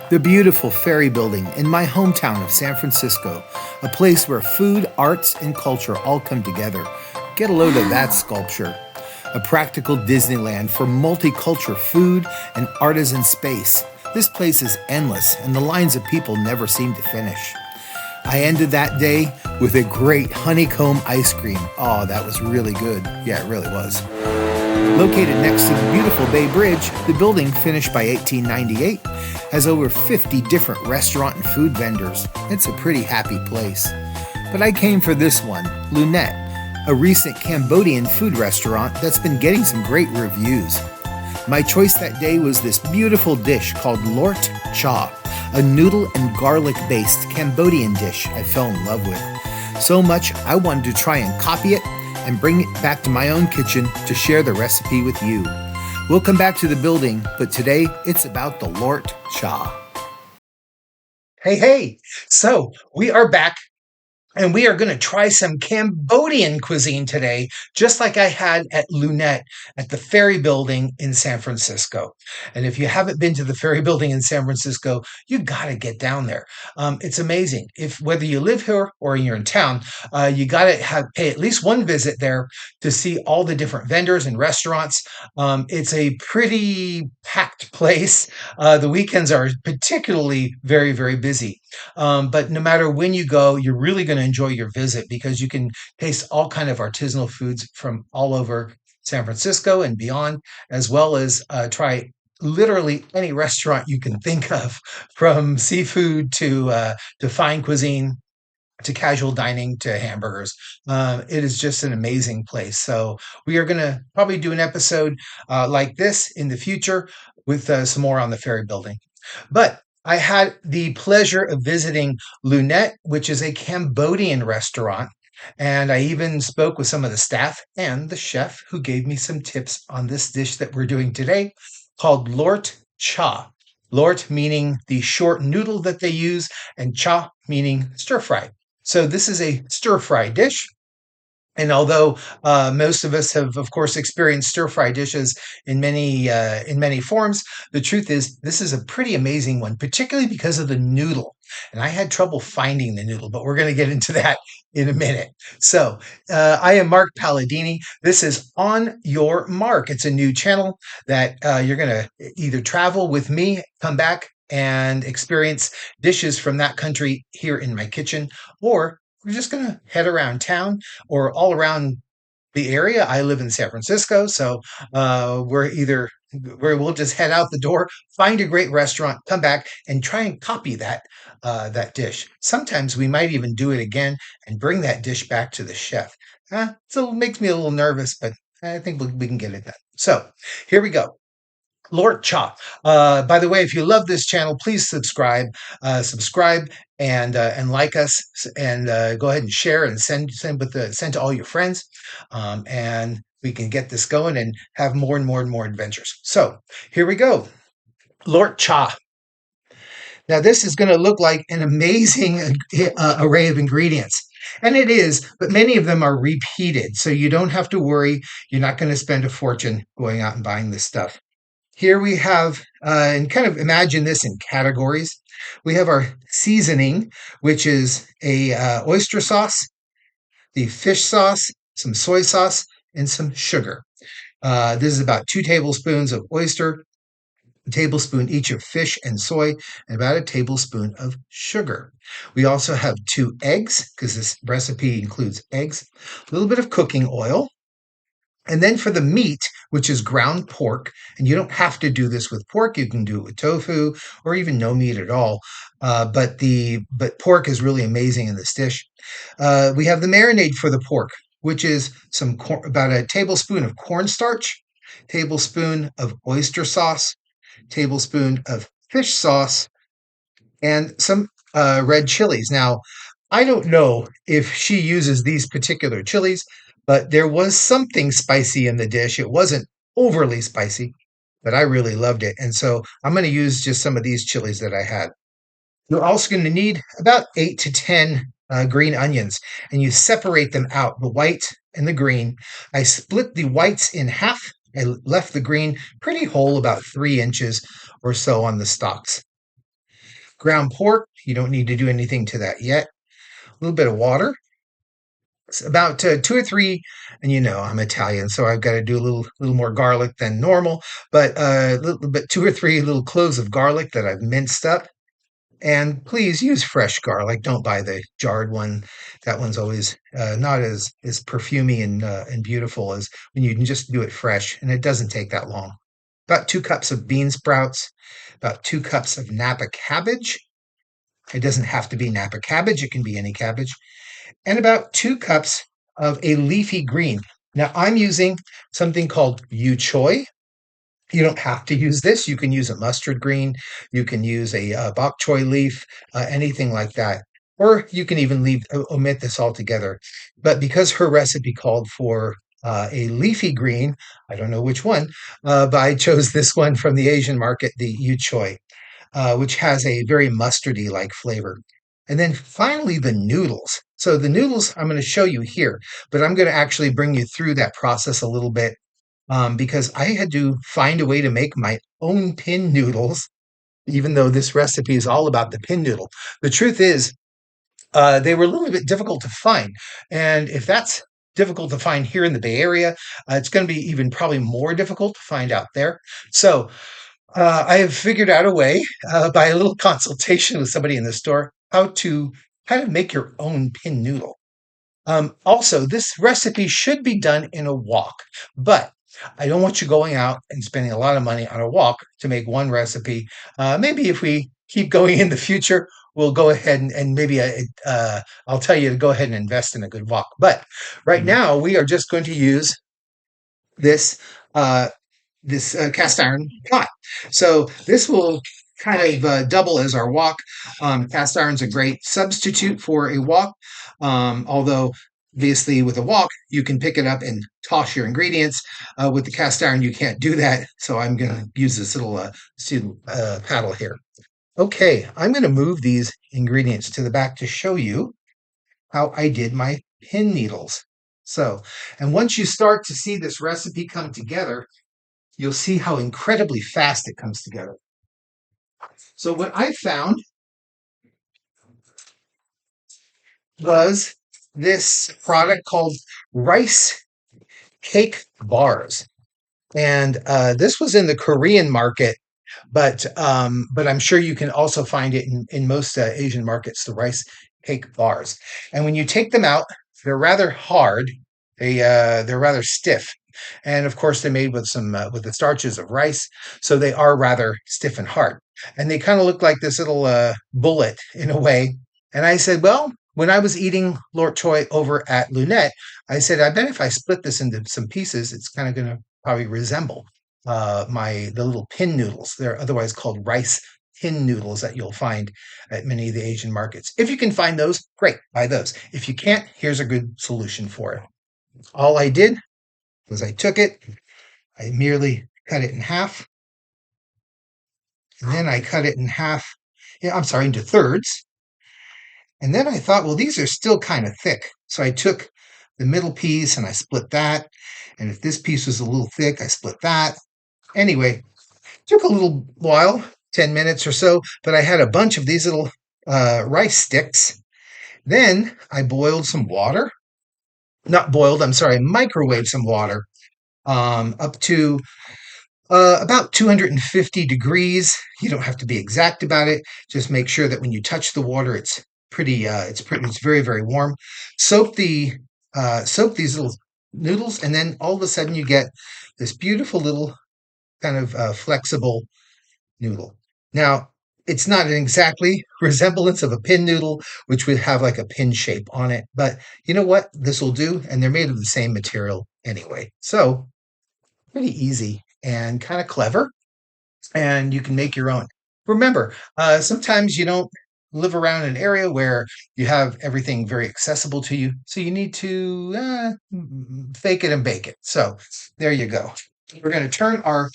The beautiful Ferry Building in my hometown of San Francisco, a place where food, arts, and culture all come together. Get a load of that sculpture. A practical Disneyland for multicultural food and artisan space. This place is endless, and the lines of people never seem to finish. I ended that day with a great honeycomb ice cream. Oh, that was really good. Yeah, it really was. Located next to the beautiful Bay Bridge, the building, finished by 1898, has over 50 different restaurant and food vendors. It's a pretty happy place. But I came for this one, Lunette, a recent Cambodian food restaurant that's been getting some great reviews. My choice that day was this beautiful dish called Lort Cha, a noodle and garlic-based Cambodian dish I fell in love with. So much I wanted to try and copy it and bring it back to my own kitchen to share the recipe with you. We'll come back to the building, but today it's about the Lort Cha. Hey, so we are back and we are going to try some Cambodian cuisine today, just like I had at Lunette at the Ferry Building in San Francisco. And if you haven't been to the Ferry Building in San Francisco, you got to get down there. It's amazing. If whether you live here or you're in town, you got to pay at least one visit there to see all the different vendors and restaurants. It's a pretty packed place. The weekends are particularly very, very busy. But no matter when you go, you're really going to enjoy your visit because you can taste all kind of artisanal foods from all over San Francisco and beyond, as well as try literally any restaurant you can think of, from seafood to fine cuisine to casual dining to hamburgers. It is just an amazing place. So we are going to probably do an episode like this in the future with some more on the Ferry Building. But I had the pleasure of visiting Lunette, which is a Cambodian restaurant. And I even spoke with some of the staff and the chef who gave me some tips on this dish that we're doing today called Lort Cha. Lort meaning the short noodle that they use, and cha meaning stir fry. So this is a stir fry dish. And although most of us have, of course, experienced stir-fry dishes in many forms, the truth is this is a pretty amazing one, particularly because of the noodle. And I had trouble finding the noodle, but we're going to get into that in a minute. So I am Mark Palladini. This is On Your Mark. It's a new channel that you're going to either travel with me, come back, and experience dishes from that country here in my kitchen, or we're just going to head around town or all around the area. I live in San Francisco, so we'll just head out the door, find a great restaurant, come back, and try and copy that dish. Sometimes we might even do it again and bring that dish back to the chef. So it makes me a little nervous, but I think we can get it done. So here we go. Lort Cha. By the way, if you love this channel, please subscribe and like us, and go ahead and share and send to all your friends, and we can get this going and have more and more and more adventures. So here we go. Lort Cha. Now this is going to look like an amazing array of ingredients. And it is, but many of them are repeated, so you don't have to worry. You're not going to spend a fortune going out and buying this stuff. Here we have, and kind of imagine this in categories. We have our seasoning, which is a oyster sauce, the fish sauce, some soy sauce, and some sugar. This is about 2 tablespoons of oyster, a tablespoon each of fish and soy, and about a tablespoon of sugar. We also have 2 eggs, because this recipe includes eggs, a little bit of cooking oil. And then for the meat, which is ground pork, and you don't have to do this with pork, you can do it with tofu or even no meat at all. But pork is really amazing in this dish. We have the marinade for the pork, which is about a tablespoon of cornstarch, tablespoon of oyster sauce, tablespoon of fish sauce, and some red chilies. Now, I don't know if she uses these particular chilies, but there was something spicy in the dish. It wasn't overly spicy, but I really loved it. And so I'm going to use just some of these chilies that I had. You're also going to need about 8 to 10 green onions, and you separate them out, the white and the green. I split the whites in half. I left the green pretty whole, about 3 inches or so on the stalks. Ground pork, you don't need to do anything to that yet. A little bit of water, it's about two or three, and I'm Italian, so I've got to do a little more garlic than normal, but little bit two or three little cloves of garlic that I've minced up. And please use fresh garlic. Don't buy the jarred one. That one's always not as perfumey and beautiful as when you can just do it fresh, and it doesn't take that long. About 2 cups of bean sprouts, about 2 cups of Napa cabbage. It doesn't have to be Napa cabbage; it can be any cabbage, and about 2 cups of a leafy green. Now I'm using something called yu choy. You don't have to use this. You can use a mustard green. You can use a bok choy leaf, anything like that. Or you can even omit this altogether. But because her recipe called for a leafy green, I don't know which one, but I chose this one from the Asian market, the yu choy, which has a very mustardy like flavor. And then finally, the noodles. So the noodles I'm going to show you here, but I'm going to actually bring you through that process a little bit because I had to find a way to make my own pin noodles, even though this recipe is all about the pin noodle. The truth is, they were a little bit difficult to find. And if that's difficult to find here in the Bay Area, it's going to be even probably more difficult to find out there. So I have figured out a way by a little consultation with somebody in the store how to kind of make your own pin noodle. Also, this recipe should be done in a wok, but I don't want you going out and spending a lot of money on a wok to make one recipe. Maybe if we keep going in the future, we'll go ahead and maybe I'll tell you to go ahead and invest in a good wok. But right now, we are just going to use this uh, this cast iron pot. So this will kind of double as our wok. Cast iron's a great substitute for a wok, although obviously with a wok you can pick it up and toss your ingredients. With the cast iron you can't do that, so I'm going to use this little paddle here. Okay, I'm going to move these ingredients to the back to show you how I did my pin needles. So, and once you start to see this recipe come together, you'll see how incredibly fast it comes together. So what I found was this product called rice cake bars. And this was in the Korean market, but I'm sure you can also find it in most Asian markets, the rice cake bars. And when you take them out, they're rather hard. They're rather stiff, and of course they're made with the starches of rice, so they are rather stiff and hard. And they kind of look like this little bullet in a way. And I said, well, when I was eating Lort Choi over at Lunette, I said, I bet if I split this into some pieces, it's kind of going to probably resemble the little pin noodles. They're otherwise called rice pin noodles that you'll find at many of the Asian markets. If you can find those, great, buy those. If you can't, here's a good solution for it. All I did was I took it, I merely cut it in half, and then I cut it in half, yeah, I'm sorry, into thirds. And then I thought, well, these are still kind of thick. So I took the middle piece and I split that. And if this piece was a little thick, I split that. Anyway, took a little while, 10 minutes or so, but I had a bunch of these little rice sticks. Then I boiled some water. Not boiled, I'm sorry, microwaved some water up to about 250 degrees. You don't have to be exact about it. Just make sure that when you touch the water, it's very, very warm. Soak these little noodles, and then all of a sudden you get this beautiful little kind of flexible noodle. Now, it's not an exactly resemblance of a pin noodle, which would have like a pin shape on it, but you know what? This will do, and they're made of the same material anyway. So pretty easy and kind of clever, and you can make your own. Remember, sometimes you don't live around an area where you have everything very accessible to you, so you need to fake it and bake it. So there you go. We're going to turn our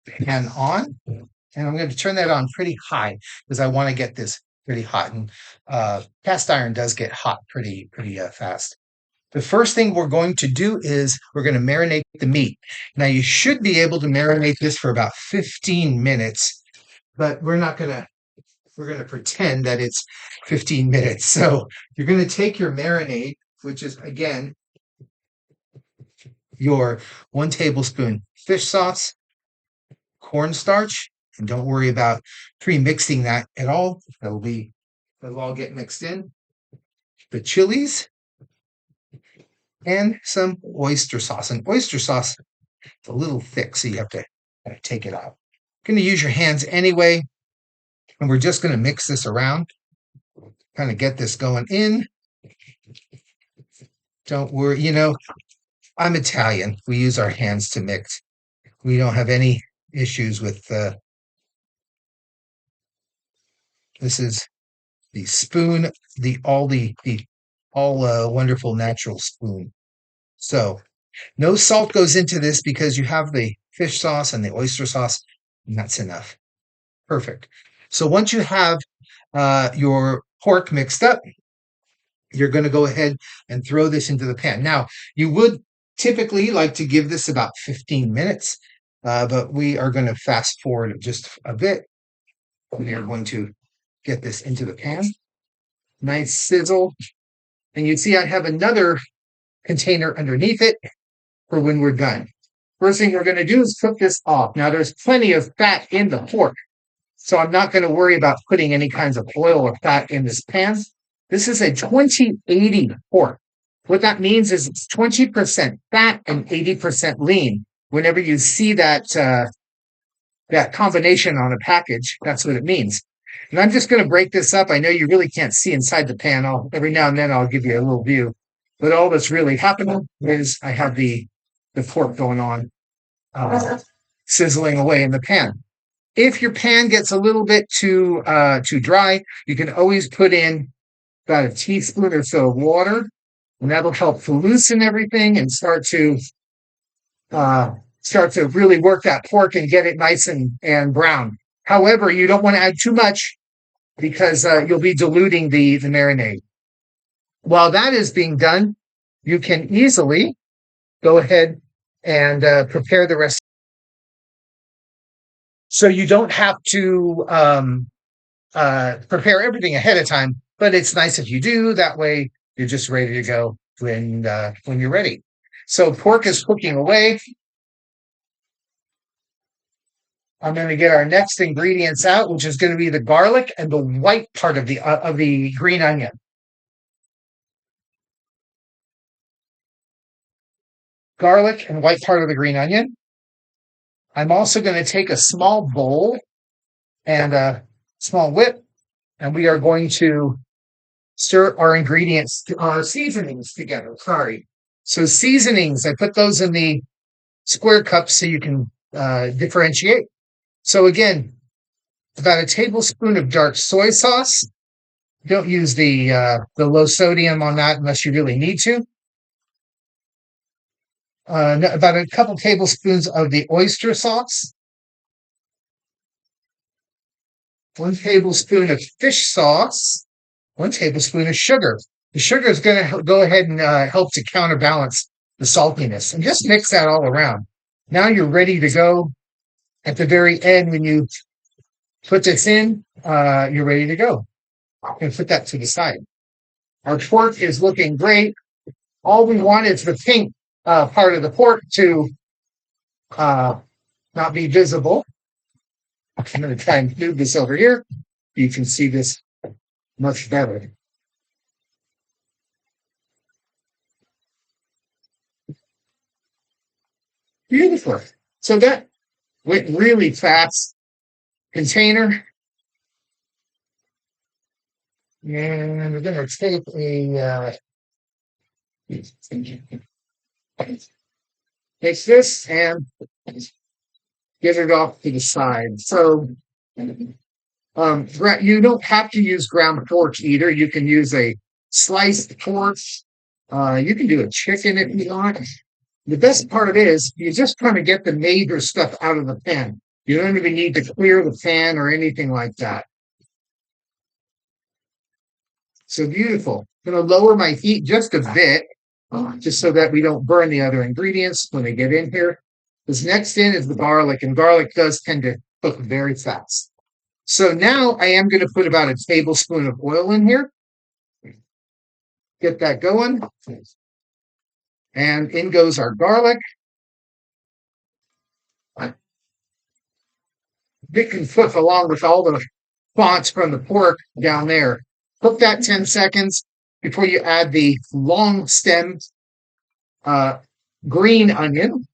pan on, and I'm going to turn that on pretty high because I want to get this pretty hot. And cast iron does get hot pretty fast. The first thing we're going to do is we're going to marinate the meat. Now, you should be able to marinate this for about 15 minutes, but we're not going to we're going to pretend that it's 15 minutes. So you're going to take your marinade, which is, again, your 1 tablespoon fish sauce, cornstarch, and don't worry about pre-mixing that at all. It'll all get mixed in. The chilies and some oyster sauce. And oyster sauce is a little thick, so you have to take it out. You're going to use your hands anyway, and we're just going to mix this around, kind of get this going in. Don't worry, I'm Italian. We use our hands to mix. We don't have any issues with this is the spoon, the all wonderful natural spoon. So no salt goes into this because you have the fish sauce and the oyster sauce, and that's enough. Perfect. So once you have your pork mixed up, you're going to go ahead and throw this into the pan. Now, you would typically like to give this about 15 minutes, but we are going to fast forward just a bit. We are going to get this into the pan. Nice sizzle. And you see I have another container underneath it for when we're done. First thing we're going to do is cook this off. Now, there's plenty of fat in the pork, so I'm not going to worry about putting any kinds of oil or fat in this pan. This is a 20-80 pork. What that means is it's 20% fat and 80% lean. Whenever you see that combination on a package, that's what it means. And I'm just going to break this up. I know you really can't see inside the pan. Every now and then I'll give you a little view. But all that's really happening is I have the pork going on, sizzling away in the pan. If your pan gets a little bit too dry, you can always put in about a teaspoon or so of water, and that'll help to loosen everything and start to really work that pork and get it nice and brown. However, you don't want to add too much because you'll be diluting the marinade. While that is being done, you can easily go ahead and prepare the rest. So you don't have to prepare everything ahead of time, but it's nice if you do. That way, you're just ready to go when you're ready. So pork is cooking away. I'm going to get our next ingredients out, which is going to be the garlic and the white part of the green onion. Garlic and white part of the green onion. I'm also going to take a small bowl and a small whip, and we are going to stir our ingredients, our seasonings together. Sorry. So seasonings, I put those in the square cups so you can differentiate. So again, about a tablespoon of dark soy sauce. Don't use the low sodium on that unless you really need to. About a couple tablespoons of the oyster sauce. 1 tablespoon of fish sauce. 1 tablespoon of sugar. The sugar is going to go ahead and help to counterbalance the saltiness. And just mix that all around. Now you're ready to go. At the very end, when you put this in, you're ready to go. And put that to the side. Our pork is looking great. All we want is the pink part of the pork to not be visible. I'm going to try and move this over here. You can see this much better. Beautiful. So that went really fast. Container. And we're going to take take this and get it off to the side. So you don't have to use ground pork either. You can use a sliced pork. You can do a chicken if you want. The best part of it is you're just trying to get the major stuff out of the pan. You don't even need to clear the pan or anything like that. So beautiful. I'm going to lower my heat just a bit, just so that we don't burn the other ingredients when they get in here. This next in is the garlic, and garlic does tend to cook very fast. So now I am going to put about a tablespoon of oil in here. Get that going. And in goes our garlic. It can cook along with all the fonts from the pork down there. Cook that 10 seconds before you add the long stem uh, green onion.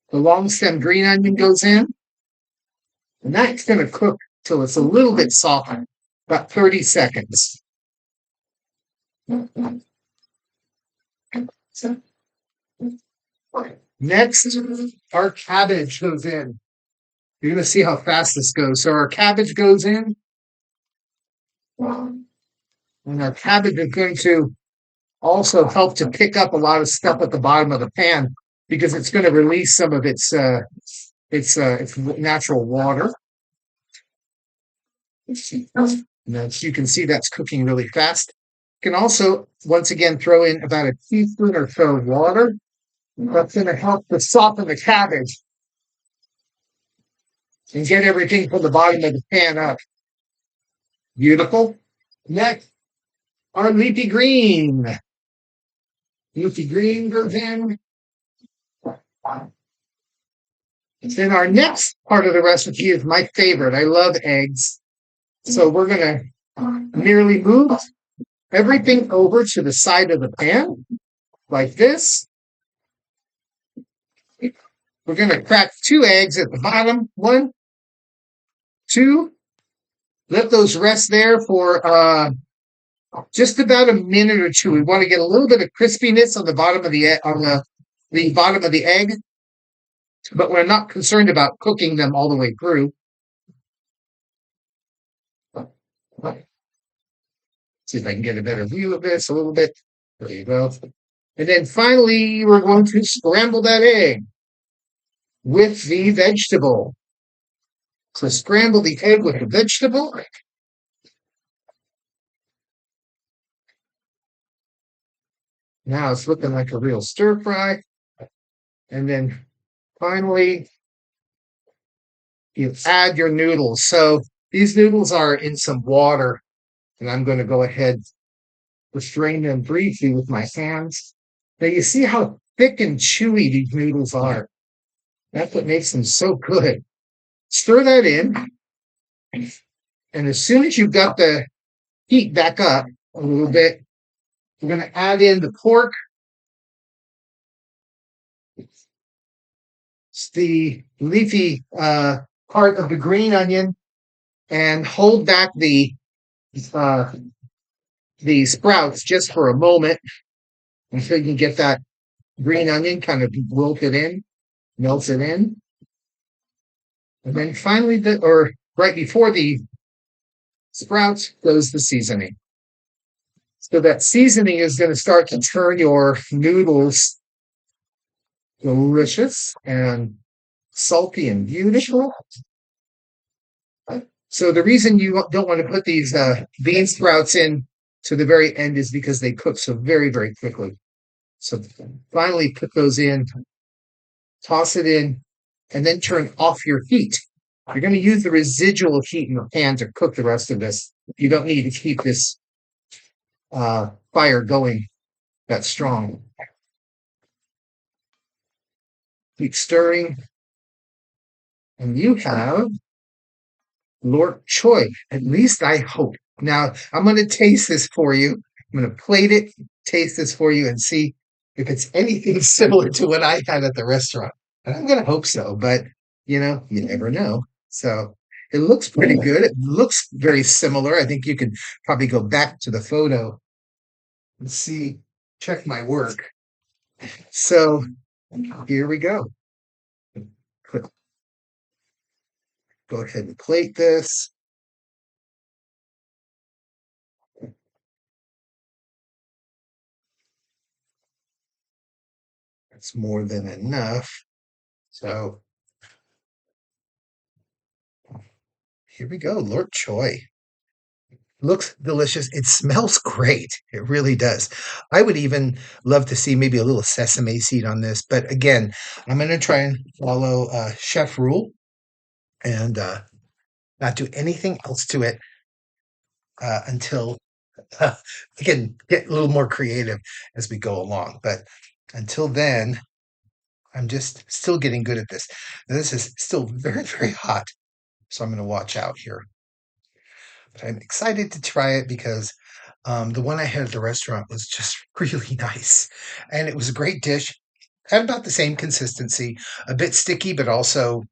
The long stem green onion goes in, and that's going to cook till it's a little bit softened, about 30 seconds. Next, our cabbage goes in. You're going to see how fast this goes. So our cabbage goes in, and our cabbage is going to also help to pick up a lot of stuff at the bottom of the pan because it's going to release some of its natural water. And as you can see, that's cooking really fast. You can also, once again, throw in about a teaspoon or so of water. That's going to help to soften the cabbage and get everything from the bottom of the pan up. Beautiful. Next, our leafy green. Leafy green goes in. Then our next part of the recipe is my favorite. I love eggs. So we're going to merely move everything over to the side of the pan like this. We're going to crack 2 eggs at the bottom. 1, 2. Let those rest there for just about a minute or 2. We want to get a little bit of crispiness on the bottom of the bottom of the egg, but we're not concerned about cooking them all the way through. See if I can get a better view of this a little bit. There you go. And then finally, we're going to scramble that egg with the vegetable. So scramble the egg with the vegetable. Now it's looking like a real stir fry. And then finally, you add your noodles. So these noodles are in some water, and I'm going to go ahead and strain them briefly with my hands. Now you see how thick and chewy these noodles are. That's what makes them so good. Stir that in, and as soon as you've got the heat back up a little bit, we're going to add in the pork, the leafy part of the green onion, and hold back the sprouts just for a moment until you can get that green onion kind of wilted in, melted in. And then finally, right before the sprouts goes the seasoning. So that seasoning is going to start to turn your noodles delicious and salty and beautiful. So the reason you don't want to put these bean sprouts in to the very end is because they cook so very, very quickly. So finally put those in, toss it in, and then turn off your heat. You're going to use the residual heat in the pan to cook the rest of this. You don't need to keep this fire going that strong. Keep stirring. And you have Lort Cha, at least I hope. Now, I'm going to taste this for you. I'm going to plate it, taste this for you, and see if it's anything similar to what I had at the restaurant. And I'm going to hope so, but you never know. So it looks pretty good. It looks very similar. I think you can probably go back to the photo and see, check my work. So here we go. Go ahead and plate this. That's more than enough. So here we go, Lort Cha. Looks delicious. It smells great. It really does. I would even love to see maybe a little sesame seed on this. But again, I'm going to try and follow chef rule and not do anything else to it until we can get a little more creative as we go along. But until then, I'm just still getting good at this. Now, this is still very, very hot, so I'm going to watch out here. But I'm excited to try it because the one I had at the restaurant was just really nice. And it was a great dish. Had about the same consistency, a bit sticky, but also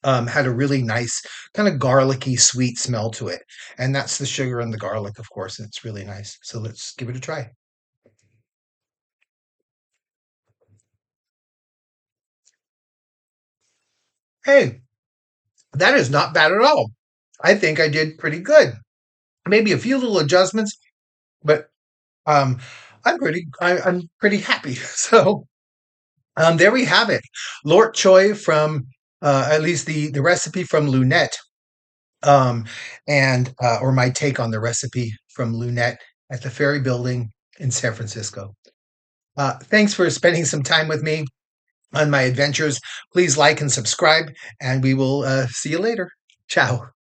had a really nice kind of garlicky, sweet smell to it. And that's the sugar and the garlic, of course. And it's really nice. So let's give it a try. Hey, that is not bad at all. I think I did pretty good. Maybe a few little adjustments, but um, I'm pretty happy. So there we have it. Lort Choi from at least the recipe from Lunette, um, and or my take on the recipe from Lunette at the Ferry Building in San Francisco. Thanks for spending some time with me on my adventures. Please like and subscribe, and we will see you later. Ciao.